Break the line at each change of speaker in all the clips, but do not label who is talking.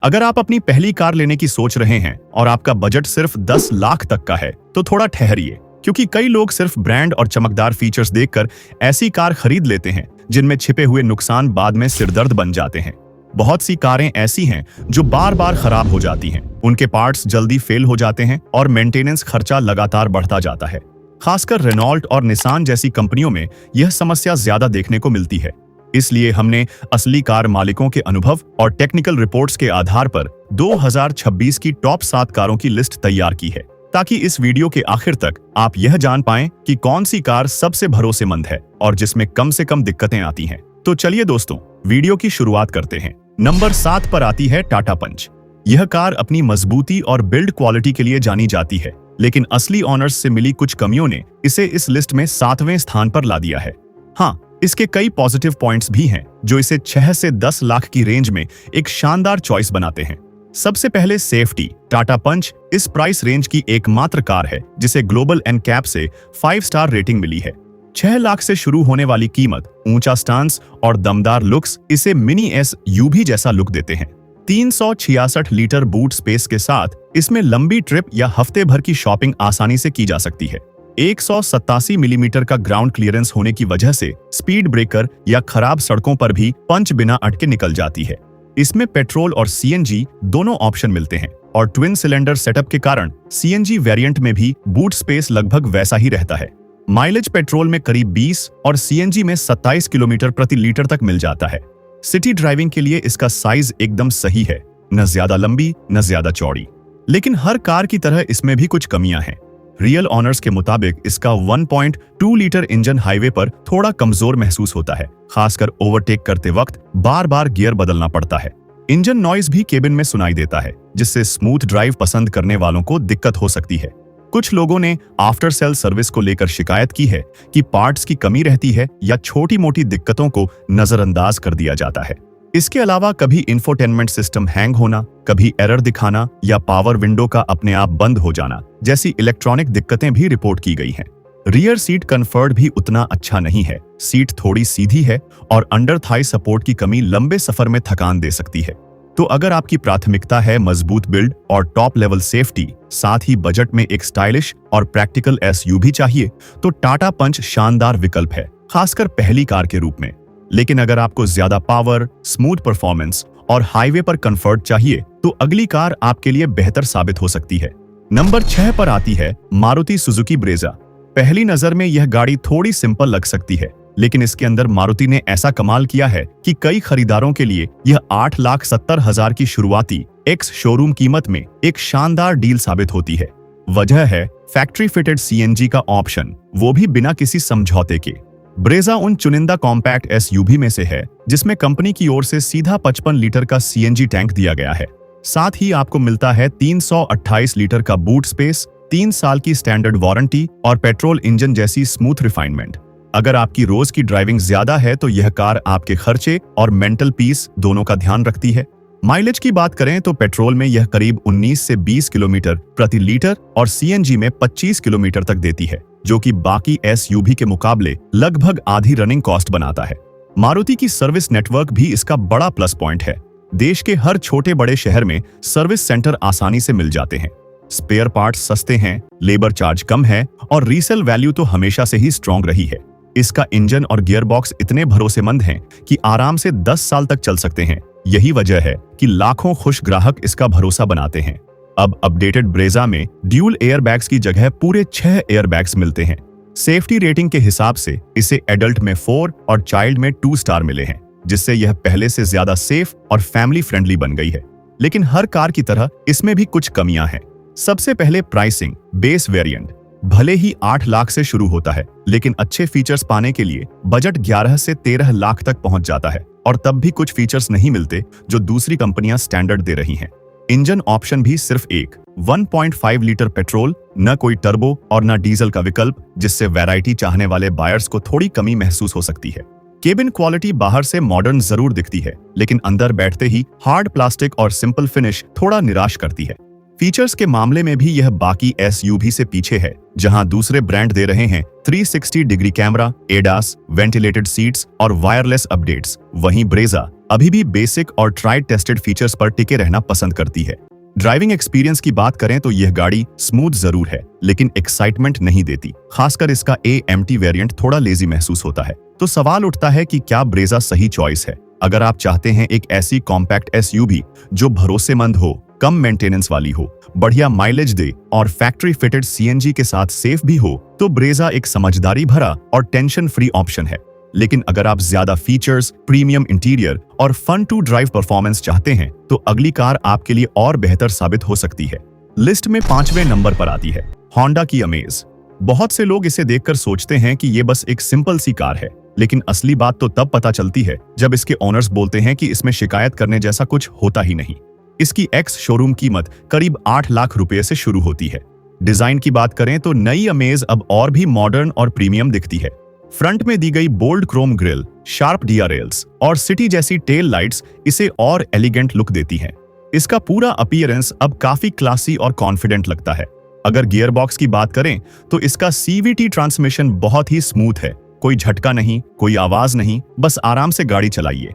अगर आप अपनी पहली कार लेने की सोच रहे हैं और आपका बजट सिर्फ 10 लाख तक का है तो थोड़ा ठहरिए, क्योंकि कई लोग सिर्फ ब्रांड और चमकदार फीचर्स देखकर ऐसी कार खरीद लेते हैं जिनमें छिपे हुए नुकसान बाद में सिरदर्द बन जाते हैं। बहुत सी कारें ऐसी हैं जो बार बार खराब हो जाती हैं, उनके पार्ट्स जल्दी फेल हो जाते हैं और मेंटेनेंस खर्चा लगातार बढ़ता जाता है। खासकर रेनॉल्ट और निसान जैसी कंपनियों में यह समस्या ज्यादा देखने को मिलती है। इसलिए हमने असली कार मालिकों के अनुभव और टेक्निकल रिपोर्ट्स के आधार पर 2026 की टॉप 7 कारों की लिस्ट तैयार की है, ताकि इस वीडियो के आखिर तक आप यह जान पाएं कि कौन सी कार सबसे भरोसेमंद है और जिसमें कम से कम दिक्कतें आती हैं। तो चलिए दोस्तों, वीडियो की शुरुआत करते हैं। नंबर 7 पर आती है टाटा पंच। यह कार अपनी मजबूती और बिल्ड क्वालिटी के लिए जानी जाती है, लेकिन असली ऑनर्स से मिली कुछ कमियों ने इसे इस लिस्ट में 7वें स्थान पर ला दिया है। हाँ, इसके कई पॉजिटिव पॉइंट्स भी हैं जो इसे 6 से 10 लाख की रेंज में एक शानदार चॉइस बनाते हैं। सबसे पहले सेफ्टी। टाटा पंच इस प्राइस रेंज की एकमात्र कार है जिसे ग्लोबल एनकैप से 5 स्टार रेटिंग मिली है। 6 लाख से शुरू होने वाली कीमत, ऊंचा स्टांस और दमदार लुक्स इसे मिनी एसयूवी जैसा लुक देते हैं। 366 लीटर बूट स्पेस के साथ इसमें लंबी ट्रिप या हफ्ते भर की शॉपिंग आसानी से की जा सकती है। 187 मिलीमीटर का ग्राउंड क्लियरेंस होने की वजह से स्पीड ब्रेकर या खराब सड़कों पर भी पंच बिना अटके निकल जाती है। इसमें पेट्रोल और सीएनजी दोनों ऑप्शन मिलते हैं और ट्विन सिलेंडर सेटअप के कारण सीएनजी वेरिएंट में भी बूट स्पेस लगभग वैसा ही रहता है। माइलेज पेट्रोल में करीब 20 और सीएनजी में 27 किलोमीटर प्रति लीटर तक मिल जाता है। सिटी ड्राइविंग के लिए इसका साइज एकदम सही है, न ज्यादा लंबी न ज्यादा चौड़ी। लेकिन हर कार की तरह इसमें भी कुछ कमियां हैं। रियल ऑनर्स के मुताबिक इसका 1.2 लीटर इंजन हाईवे पर थोड़ा कमजोर महसूस होता है, खासकर ओवरटेक करते वक्त बार बार गियर बदलना पड़ता है। इंजन नॉइज भी केबिन में सुनाई देता है, जिससे स्मूथ ड्राइव पसंद करने वालों को दिक्कत हो सकती है। कुछ लोगों ने आफ्टर सेल सर्विस को लेकर शिकायत की है कि पार्ट्स की कमी रहती है या छोटी मोटी दिक्कतों को नजरअंदाज कर दिया जाता है। इसके अलावा कभी इंफोटेनमेंट सिस्टम हैंग होना, कभी एरर दिखाना या पावर विंडो का अपने आप बंद हो जाना जैसी इलेक्ट्रॉनिक दिक्कतें भी रिपोर्ट की गई हैं। रियर सीट कंफर्ट भी उतना अच्छा नहीं है, सीट थोड़ी सीधी है और अंडर थाई सपोर्ट की कमी लंबे सफर में थकान दे सकती है। तो अगर आपकी प्राथमिकता है मजबूत बिल्ड और टॉप लेवल सेफ्टी, साथ ही बजट में एक स्टाइलिश और प्रैक्टिकल एसयूवी चाहिए, तो टाटा पंच शानदार विकल्प है, खासकर पहली कार के रूप में। लेकिन अगर आपको ज्यादा पावर, स्मूथ परफॉर्मेंस और हाईवे पर कंफर्ट चाहिए, तो अगली कार आपके लिए बेहतर साबित हो सकती है। नंबर 6 पर आती है मारुति सुजुकी ब्रेजा। पहली नजर में यह गाड़ी थोड़ी सिंपल लग सकती है, लेकिन इसके अंदर मारुति ने ऐसा कमाल किया है कि कई खरीदारों के लिए यह 8,70,000 की शुरुआती एक्स शोरूम कीमत में एक शानदार डील साबित होती है। वजह है फैक्ट्री फिटेड सीएनजी का ऑप्शन, वो भी बिना किसी समझौते के। ब्रेजा उन चुनिंदा कॉम्पैक्ट एसयूवी में से है जिसमें कंपनी की ओर से सीधा 55 लीटर का सीएनजी टैंक दिया गया है। साथ ही आपको मिलता है 328 लीटर का बूट स्पेस, 3 साल की स्टैंडर्ड वारंटी और पेट्रोल इंजन जैसी स्मूथ रिफाइनमेंट। अगर आपकी रोज की ड्राइविंग ज्यादा है तो यह कार आपके खर्चे और मेंटल पीस दोनों का ध्यान रखती है। माइलेज की बात करें तो पेट्रोल में यह करीब 19 से 20 किलोमीटर प्रति लीटर और सीएनजी में 25 किलोमीटर तक देती है, जो कि बाकी एसयूवी के मुकाबले लगभग आधी रनिंग कॉस्ट बनाता है। मारुति की सर्विस नेटवर्क भी इसका बड़ा प्लस पॉइंट है। देश के हर छोटे बड़े शहर में सर्विस सेंटर आसानी से मिल जाते हैं। स्पेयर पार्ट्स सस्ते हैं, लेबर चार्ज कम है और रीसेल वैल्यू तो हमेशा से ही स्ट्रॉन्ग रही है। इसका इंजन और गियरबॉक्स इतने भरोसेमंद हैं कि आराम से 10 साल तक चल सकते हैं। यही वजह है कि लाखों खुश ग्राहक इसका भरोसा बनाते हैं। अब अपडेटेड ब्रेजा में ड्यूल एयरबैग्स की जगह पूरे 6 एयरबैग्स मिलते हैं। सेफ्टी रेटिंग के हिसाब से इसे एडल्ट में 4 और चाइल्ड में 2 स्टार मिले हैं, जिससे यह पहले से ज्यादा सेफ और फैमिली फ्रेंडली बन गई है। लेकिन हर कार की तरह इसमें भी कुछ कमियां हैं। सबसे पहले प्राइसिंग। बेस वेरिएंट भले ही 8 लाख से शुरू होता है, लेकिन अच्छे फीचर्स पाने के लिए बजट 11 से 13 लाख तक पहुंच जाता है, और तब भी कुछ फीचर्स नहीं मिलते जो दूसरी कंपनियां स्टैंडर्ड दे रही हैं। इंजन ऑप्शन भी सिर्फ एक 1.5 लीटर पेट्रोल, न कोई टर्बो और न डीजल का विकल्प, जिससे वैरायटी चाहने वाले बायर्स को थोड़ी कमी महसूस हो सकती है। केबिन क्वालिटी बाहर से मॉडर्न जरूर दिखती है, लेकिन अंदर बैठते ही हार्ड प्लास्टिक और सिंपल फिनिश थोड़ा निराश करती है। फीचर्स के मामले में भी यह बाकी एसयूवी से पीछे है, जहां दूसरे ब्रांड दे रहे हैं 360 degree camera, ADAS, ventilated seats और वायरलेस अपडेट्स। वहीं ब्रेजा अभी भी बेसिक और ट्राइड टेस्टेड फीचर्स पर टिके रहना पसंद करती है। ड्राइविंग एक्सपीरियंस की बात करें तो यह गाड़ी स्मूथ जरूर है, लेकिन एक्साइटमेंट नहीं देती। खासकर इसका AMT वेरिएंट थोड़ा लेजी महसूस होता है। तो सवाल उठता है कि क्या ब्रेजा सही चॉइस है? अगर आप चाहते हैं एक ऐसी कॉम्पैक्ट SUV जो भरोसेमंद हो, कम मेंटेनेंस वाली हो, बढ़िया माइलेज दे और फैक्ट्री फिटेड CNG के साथ सेफ भी हो, तो ब्रेजा एक समझदारी भरा और टेंशन फ्री ऑप्शन है। लेकिन अगर आप ज्यादा फीचर्स, प्रीमियम इंटीरियर और फन टू ड्राइव परफॉर्मेंस चाहते हैं, तो अगली कार आपके लिए और बेहतर साबित हो सकती है। लिस्ट में 5वें नंबर पर आती है होंडा की अमेज। बहुत से लोग इसे देखकर सोचते हैं कि ये बस एक सिंपल सी कार है, लेकिन असली बात तो तब पता चलती है जब इसके ओनर्स बोलते हैं कि इसमें शिकायत करने जैसा कुछ होता ही नहीं। इसकी एक्स शोरूम कीमत करीब 8 लाख रुपए से शुरू होती है। डिजाइन की बात करें तो नई अमेज अब और भी मॉडर्न और प्रीमियम दिखती है। फ्रंट में दी गई bold chrome grille, sharp DRLs और सिटी जैसी टेल लाइट्स इसे और एलिगेंट लुक देती हैं। इसका पूरा अपीयरेंस अब काफी क्लासी और कॉन्फिडेंट लगता है। अगर गियर बॉक्स की बात करें तो इसका CVT ट्रांसमिशन बहुत ही स्मूथ है। कोई झटका नहीं, कोई आवाज नहीं, बस आराम से गाड़ी चलाइए।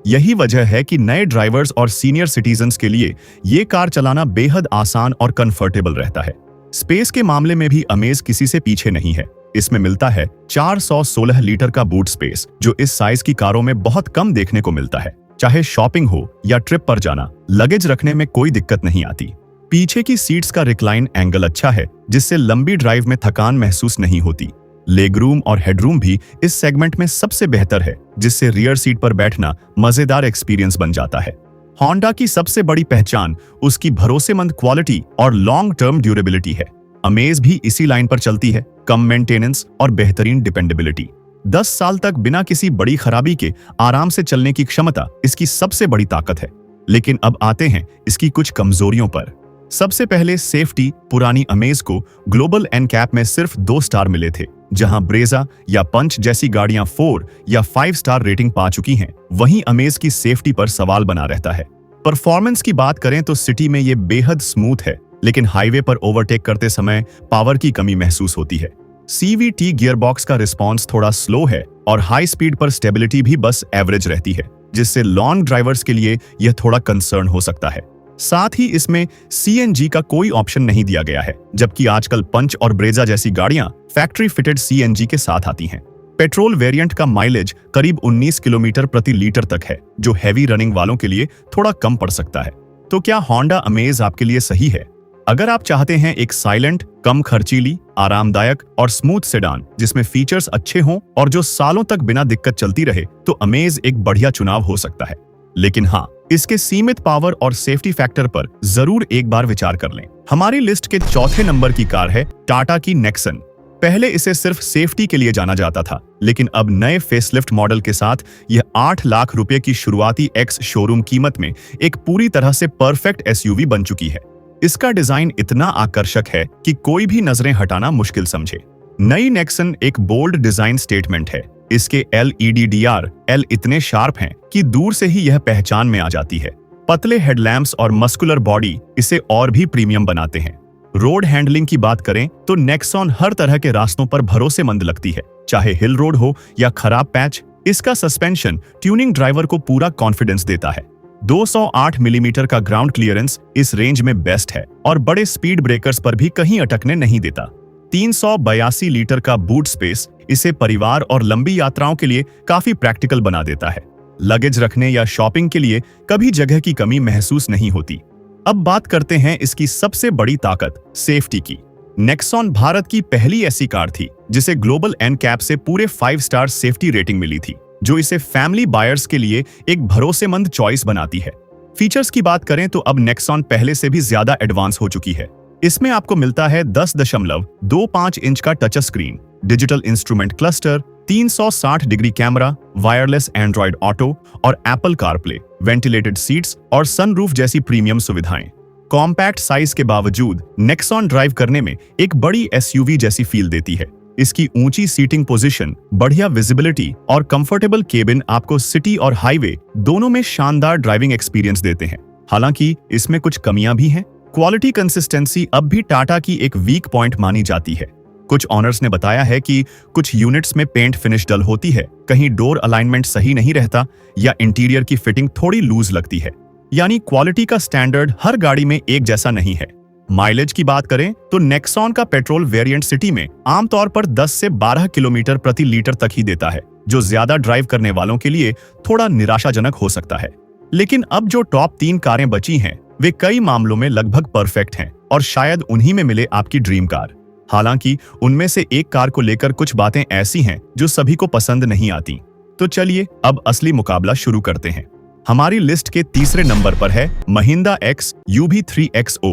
यही वजह है कि नए ड्राइवर्स और सीनियर सिटीजन्स के लिए ये कार चलाना बेहद आसान और कंफर्टेबल रहता है। स्पेस के मामले में भी अमेज किसी से पीछे नहीं है। इसमें मिलता है 416 लीटर का बूट स्पेस, जो इस साइज की कारों में बहुत कम देखने को मिलता है। चाहे शॉपिंग हो या ट्रिप पर जाना, लगेज रखने में कोई दिक्कत नहीं आती। पीछे की सीट्स का रिक्लाइन एंगल अच्छा है, जिससे लंबी ड्राइव में थकान महसूस नहीं होती। लेगरूम और हेडरूम भी इस सेगमेंट में सबसे बेहतर है, जिससे रियर सीट पर बैठना मजेदार एक्सपीरियंस बन जाता है। होंडा की सबसे बड़ी पहचान उसकी भरोसेमंद क्वालिटी और लॉन्ग टर्म ड्यूरेबिलिटी है। अमेज भी इसी लाइन पर चलती है, कम मेंटेनेंस और बेहतरीन डिपेंडेबिलिटी। 10 साल तक बिना किसी बड़ी खराबी के आराम से चलने की क्षमता इसकी सबसे बड़ी ताकत है। लेकिन अब आते हैं इसकी कुछ कमजोरियों पर। सबसे पहले सेफ्टी। पुरानी अमेज को ग्लोबल NCAP में सिर्फ 2 स्टार मिले थे, जहां ब्रेजा या पंच जैसी गाड़ियां 4 या 5 स्टार रेटिंग पा चुकी हैं। वहीं अमेज की सेफ्टी पर सवाल बना रहता है। परफॉर्मेंस की बात करें तो सिटी में ये बेहद स्मूथ है, लेकिन हाईवे पर ओवरटेक करते समय पावर की कमी महसूस होती है। CVT गियरबॉक्स का रिस्पॉन्स थोड़ा स्लो है और हाई स्पीड पर स्टेबिलिटी भी बस एवरेज रहती है, जिससे लॉन्ग ड्राइवर्स के लिए यह थोड़ा कंसर्न हो सकता है। साथ ही इसमें CNG का कोई ऑप्शन नहीं दिया गया है, जबकि आजकल पंच और ब्रेजा जैसी गाड़ियां फैक्ट्री फिटेड CNG के साथ आती हैं। पेट्रोल वेरिएंट का माइलेज करीब 19 किलोमीटर प्रति लीटर तक है, जो हैवी रनिंग वालों के लिए थोड़ा कम पड़ सकता है। तो क्या होंडा अमेज आपके लिए सही है? अगर आप चाहते हैं एक साइलेंट, कम खर्चीली, आरामदायक और स्मूथ सेडान जिसमें फीचर्स अच्छे हों और जो सालों तक बिना दिक्कत चलती रहे, तो अमेज एक बढ़िया चुनाव हो सकता है। लेकिन हाँ, इसके सीमित पावर और सेफ्टी फैक्टर पर जरूर एक बार विचार कर लें। हमारी लिस्ट के 4थे नंबर की कार है टाटा की नेक्सन। पहले इसे सिर्फ सेफ्टी के लिए जाना जाता था, लेकिन अब नए फेसलिफ्ट मॉडल के साथ यह 8 लाख रुपए की शुरुआती एक्स शोरूम कीमत में एक पूरी तरह से परफेक्ट SUV बन चुकी है। इसका डिजाइन इतना आकर्षक है कि कोई भी नजरें हटाना मुश्किल समझे। नई नेक्सन एक बोल्ड डिजाइन स्टेटमेंट है। इसके LED DRL इतने शार्प हैं कि दूर से ही यह पहचान में आ जाती है। पतले हेडलैम्प्स और मस्कुलर बॉडी इसे और भी प्रीमियम बनाते हैं। रोड हैंडलिंग की बात करें तो नेक्सॉन हर तरह के रास्तों पर भरोसेमंद लगती है, चाहे हिल रोड हो या खराब पैच। इसका सस्पेंशन ट्यूनिंग ड्राइवर को पूरा कॉन्फिडेंस देता है। 208 मिलीमीटर का ग्राउंड क्लियरेंस इस रेंज में बेस्ट है और बड़े स्पीड ब्रेकर्स पर भी कहीं अटकने नहीं देता। 382 लीटर का बूट स्पेस इसे परिवार और लंबी यात्राओं के लिए काफी प्रैक्टिकल बना देता है। लगेज रखने या शॉपिंग के लिए कभी जगह की कमी महसूस नहीं होती। अब बात करते हैं इसकी सबसे बड़ी ताकत, सेफ्टी की। नेक्सॉन भारत की पहली ऐसी कार थी जिसे ग्लोबल NCAP से पूरे 5 स्टार सेफ्टी रेटिंग मिली थी, जो इसे फैमिली बायर्स के लिए एक भरोसेमंद चॉइस बनाती है। फीचर्स की बात करें तो अब नेक्सॉन पहले से भी ज्यादा एडवांस हो चुकी है। इसमें आपको मिलता है 10.25 इंच का touch screen, digital instrument cluster, 360 degree camera, wireless Android auto और एप्पल कारप्ले, वेंटिलेटेड सीट्स और सनरूफ जैसी प्रीमियम सुविधाएं। कॉम्पैक्ट साइज के बावजूद नेक्सॉन ड्राइव करने में एक बड़ी SUV जैसी फील देती है। इसकी ऊंची सीटिंग पोजीशन, बढ़िया विजिबिलिटी और कंफर्टेबल केबिन आपको सिटी और हाईवे दोनों में शानदार ड्राइविंग एक्सपीरियंस देते हैं। हालांकि इसमें कुछ कमियां भी हैं। क्वालिटी कंसिस्टेंसी अब भी टाटा की एक वीक पॉइंट मानी जाती है। कुछ ऑनर्स ने बताया है कि कुछ यूनिट्स में पेंट फिनिश डल होती है, कहीं डोर अलाइनमेंट सही नहीं रहता या इंटीरियर की फिटिंग थोड़ी लूज लगती है। यानी क्वालिटी का स्टैंडर्ड हर गाड़ी में एक जैसा नहीं है। माइलेज की बात करें तो नेक्सॉन का पेट्रोल वेरिएंट सिटी में आमतौर पर 10 से 12 किलोमीटर प्रति लीटर तक ही देता है, जो ज्यादा ड्राइव करने वालों के लिए थोड़ा निराशाजनक हो सकता है। लेकिन अब जो टॉप 3 कारें बची हैं, वे कई मामलों में लगभग परफेक्ट हैं और शायद उन्हीं में मिले आपकी ड्रीम कार। हालांकि उनमें से एक कार को लेकर कुछ बातें ऐसी हैं जो सभी को पसंद नहीं आती। तो चलिए अब असली मुकाबला शुरू करते हैं। हमारी लिस्ट के तीसरे नंबर पर है महिंद्रा XUV 3XO।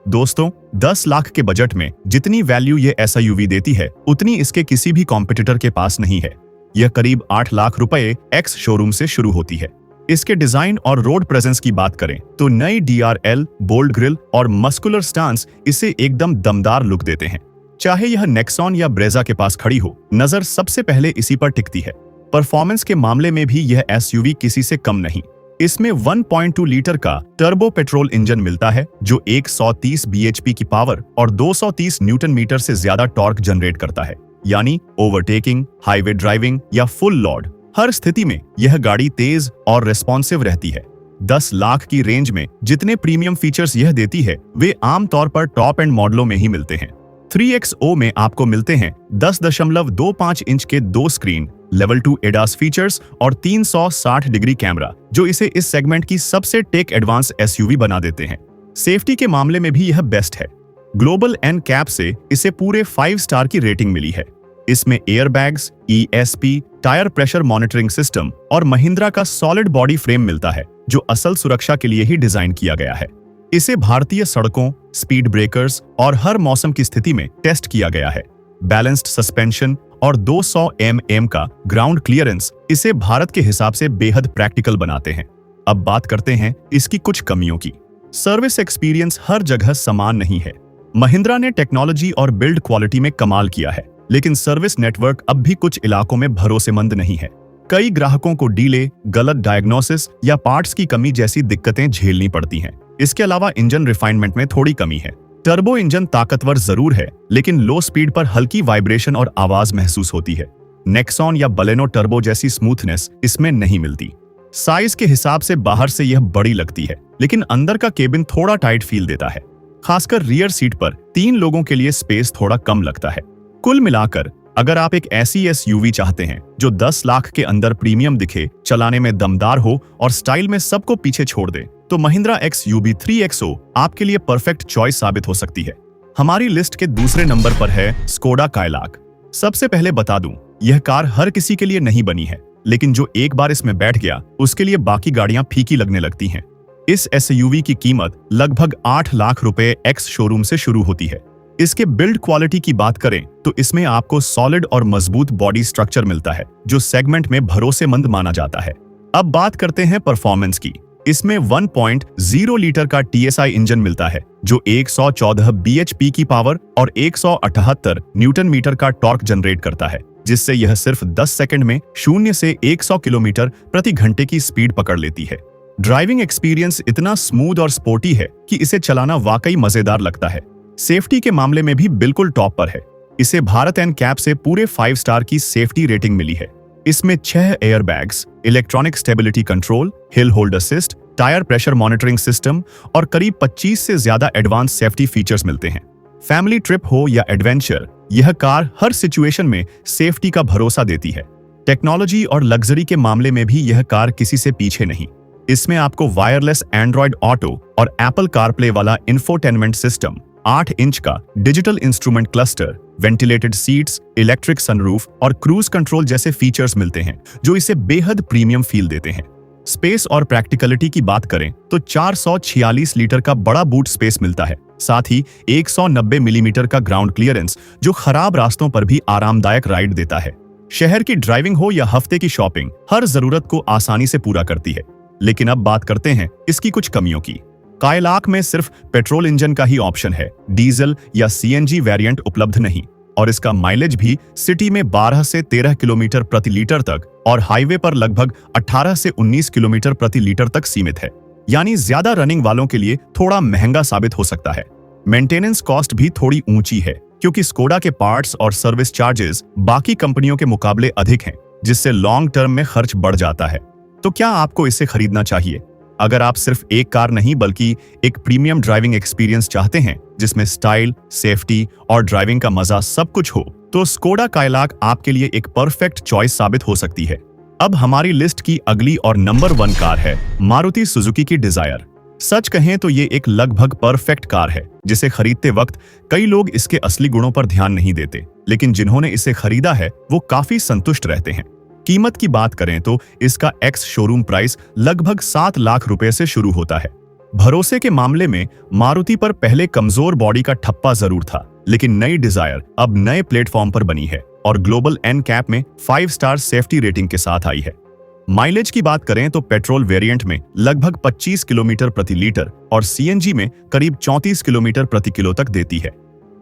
दोस्तों, 10 लाख के बजट में जितनी वैल्यू ये SUV देती है, उतनी इसके किसी भी कॉम्पिटिटर के पास नहीं है। यह करीब 8 लाख रुपए एक्स शोरूम से शुरू होती है। इसके डिजाइन और रोड प्रेजेंस की बात करें तो नई DRL, बोल्ड ग्रिल और मस्कुलर स्टांस इसे एकदम दमदार लुक देते हैं। चाहे यह नेक्सॉन या ब्रेजा के पास खड़ी हो, नजर सबसे पहले इसी पर टिकती है। परफॉर्मेंस के मामले में भी यह SUV किसी से कम नहीं। इसमें 1.2 लीटर का टर्बो पेट्रोल इंजन मिलता है जो 130 bhp की पावर और 230 न्यूटन मीटर से ज्यादा टॉर्क जनरेट करता है। यानी ओवरटेकिंग, हाईवे ड्राइविंग या फुल लोड, हर स्थिति में यह गाड़ी तेज और रेस्पॉन्सिव रहती है। 10 लाख की रेंज में जितने प्रीमियम फीचर्स यह देती है, वे आमतौर पर टॉप एंड मॉडलों में ही मिलते हैं। 3XO में आपको मिलते हैं 10.25 इंच के 2 स्क्रीन, लेवल 2 एडास फीचर्स और 360 डिग्री कैमरा, जो इसे इस सेगमेंट की सबसे टेक एडवांस SUV बना देते हैं। सेफ्टी के मामले में भी यह बेस्ट है। ग्लोबल NCAP से इसे पूरे 5 स्टार की रेटिंग मिली है। इसमें airbags, ESP, tyre pressure monitoring system और महिंद्रा का सॉलिड बॉडी फ्रेम मिलता है, जो असल सुरक्षा के लिए ही डिजाइन किया गया है। इसे भारतीय सड़कों, स्पीड ब्रेकर्स और हर मौसम की स्थिति में टेस्ट किया गया है। बैलेंस्ड सस्पेंशन और 200 mm का ग्राउंड क्लियरेंस इसे भारत के हिसाब से बेहद प्रैक्टिकल बनाते हैं। अब बात करते हैं इसकी कुछ कमियों की। सर्विस एक्सपीरियंस हर जगह समान नहीं है। महिंद्रा ने टेक्नोलॉजी और बिल्ड क्वालिटी में कमाल किया है, लेकिन सर्विस नेटवर्क अब भी कुछ इलाकों में भरोसेमंद नहीं है। कई ग्राहकों को डीले, गलत डायग्नोसिस या पार्ट्स की कमी जैसी दिक्कतें झेलनी पड़ती हैं। इसके अलावा इंजन रिफाइनमेंट में थोड़ी कमी है। टर्बो इंजन ताकतवर जरूर है, लेकिन लो स्पीड पर हल्की वाइब्रेशन और आवाज महसूस होती है। नेक्सॉन या बलेनो टर्बो जैसी स्मूथनेस इसमें नहीं मिलती। साइज के हिसाब से बाहर से यह बड़ी लगती है, लेकिन अंदर का केबिन थोड़ा टाइट फील देता है। खासकर रियर सीट पर 3 लोगों के लिए स्पेस थोड़ा कम लगता है। कुल मिलाकर अगर आप एक ऐसी SUV चाहते हैं जो 10 लाख के अंदर प्रीमियम दिखे, चलाने में दमदार हो और स्टाइल में सबको पीछे छोड़ दे, तो महिंद्रा XUV 3XO आपके लिए परफेक्ट चॉइस साबित हो सकती है। हमारी लिस्ट के दूसरे नंबर पर है स्कोडा कायलाक। सबसे पहले बता दूं, यह कार हर किसी के लिए नहीं बनी है, लेकिन जो एक बार इसमें बैठ गया, उसके लिए बाकी गाड़ियां फीकी लगने लगती हैं। इस SUV की कीमत लगभग 8 लाख रुपए एक्स शोरूम से शुरू होती है। इसके बिल्ड क्वालिटी की बात करें तो इसमें आपको सॉलिड और मजबूत बॉडी स्ट्रक्चर मिलता है, जो सेगमेंट में भरोसेमंद माना जाता है। अब बात करते हैं परफॉर्मेंस की। इसमें 1.0 लीटर का TSI इंजन मिलता है, जो 114 bhp की पावर और 178 न्यूटन मीटर का टॉर्क जनरेट करता है, जिससे यह सिर्फ 10 सेकंड में 0 से 100 किलोमीटर प्रति घंटे की स्पीड पकड़ लेती है। ड्राइविंग एक्सपीरियंस इतना स्मूथ और स्पोर्टी है कि इसे चलाना वाकई मजेदार लगता है। सेफ्टी के मामले में भी बिल्कुल टॉप पर है। इसे भारत NCAP से पूरे 5 स्टार की सेफ्टी रेटिंग मिली है। इसमें 6 airbags, electronic stability control, hill hold assist, tyre pressure monitoring system और करीब 25 से ज्यादा एडवांस सेफ्टी फीचर्स मिलते हैं। फैमिली ट्रिप हो या एडवेंचर, यह कार हर सिचुएशन में सेफ्टी का भरोसा देती है। टेक्नोलॉजी और लग्जरी के मामले में भी यह कार किसी से पीछे नहीं। इसमें आपको वायरलेस एंड्रॉयड ऑटो और एप्पल कारप्ले वाला इंफोटेनमेंट सिस्टम, 8 इंच का digital instrument cluster, ventilated seats, electric sunroof और क्रूज कंट्रोल जैसे फीचर्स मिलते हैं, जो इसे बेहद प्रीमियम फील देते हैं। स्पेस और प्रैक्टिकलिटी की बात करें तो 446 लीटर का बड़ा बूट स्पेस मिलता है, साथ ही 190 मिलीमीटर का ग्राउंड क्लियरेंस, जो खराब रास्तों पर भी आरामदायक राइड देता है। शहर की ड्राइविंग हो या हफ्ते की शॉपिंग, हर जरूरत को आसानी से पूरा करती है। लेकिन अब बात करते हैं इसकी कुछ कमियों की। कायलाक में सिर्फ पेट्रोल इंजन का ही ऑप्शन है, डीजल या CNG वेरिएंट उपलब्ध नहीं, और इसका माइलेज भी सिटी में 12 से 13 किलोमीटर प्रति लीटर तक और हाईवे पर लगभग 18 से 19 किलोमीटर प्रति लीटर तक सीमित है। यानी ज्यादा रनिंग वालों के लिए थोड़ा महंगा साबित हो सकता है। मेंटेनेंस कॉस्ट भी थोड़ी ऊंची है, क्योंकि स्कोडा के पार्ट्स और सर्विस चार्जेस बाकी कंपनियों के मुकाबले अधिक हैं, जिससे लॉन्ग टर्म में खर्च बढ़ जाता है। तो क्या आपको इसे खरीदना चाहिए? अगर आप सिर्फ एक कार नहीं बल्कि एक प्रीमियम ड्राइविंग एक्सपीरियंस चाहते हैं जिसमें स्टाइल, सेफ्टी और ड्राइविंग का मजा सब कुछ हो, तो स्कोडा काइलाक आपके लिए एक परफेक्ट चॉइस साबित हो सकती है। अब हमारी लिस्ट की अगली और नंबर 1 कार है मारुति सुजुकी की डिजायर। सच कहें तो ये एक लगभग परफेक्ट कार है जिसे खरीदते वक्त कई लोग इसके असली गुणों पर ध्यान नहीं देते, लेकिन जिन्होंने इसे खरीदा है वो काफी संतुष्ट रहते हैं। कीमत की बात करें तो इसका एक्स शोरूम प्राइस लगभग 7 लाख रुपए से शुरू होता है। भरोसे के मामले में मारुति पर पहले कमजोर बॉडी का ठप्पा जरूर था, लेकिन नई डिजायर अब नए प्लेटफॉर्म पर बनी है और ग्लोबल NCAP में 5 स्टार सेफ्टी रेटिंग के साथ आई है। माइलेज की बात करें तो पेट्रोल वेरिएंट में लगभग 25 किलोमीटर प्रति लीटर और CNG में करीब 34 किलोमीटर प्रति किलो तक देती है।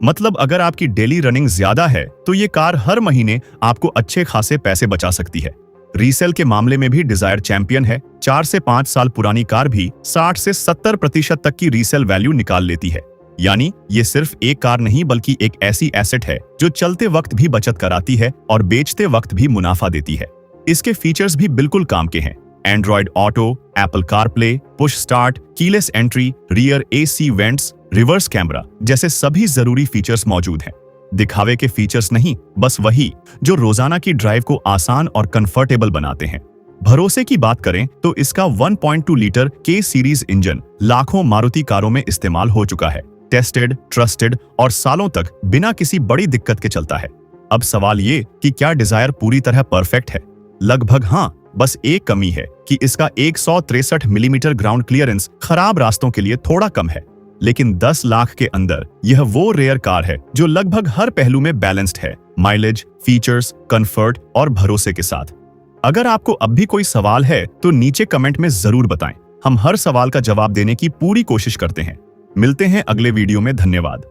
मतलब अगर आपकी डेली रनिंग ज्यादा है तो ये कार हर महीने आपको अच्छे खासे पैसे बचा सकती है। रीसेल के मामले में भी डिजायर चैंपियन है। 4 से 5 साल पुरानी कार भी 60 से 70% तक की रीसेल वैल्यू निकाल लेती है। यानी ये सिर्फ एक कार नहीं बल्कि एक ऐसी एसेट है जो चलते वक्त भी बचत कराती है और बेचते वक्त भी मुनाफा देती है। इसके फीचर्स भी बिल्कुल काम के हैं। Android auto, Apple CarPlay, push start, keyless entry, rear AC vents, reverse camera जैसे सभी जरूरी फीचर्स मौजूद हैं। दिखावे के फीचर्स नहीं, बस वही जो रोजाना की ड्राइव को आसान और कंफर्टेबल बनाते हैं। भरोसे की बात करें तो इसका 1.2 लीटर K सीरीज इंजन लाखों मारुति कारों में इस्तेमाल हो चुका है। टेस्टेड, ट्रस्टेड और सालों तक बिना किसी बड़ी दिक्कत के चलता है। अब सवाल ये कि क्या डिजायर पूरी तरह परफेक्ट है? लगभग हाँ, बस एक कमी है कि इसका 163 मिलीमीटर ग्राउंड क्लियरेंस खराब रास्तों के लिए थोड़ा कम है। लेकिन 10 लाख के अंदर यह वो रेयर कार है जो लगभग हर पहलू में बैलेंस्ड है, माइलेज, फीचर्स, कंफर्ट और भरोसे के साथ। अगर आपको अब भी कोई सवाल है तो नीचे कमेंट में जरूर बताएं। हम हर सवाल का जवाब देने की पूरी कोशिश करते हैं। मिलते हैं अगले वीडियो में। धन्यवाद।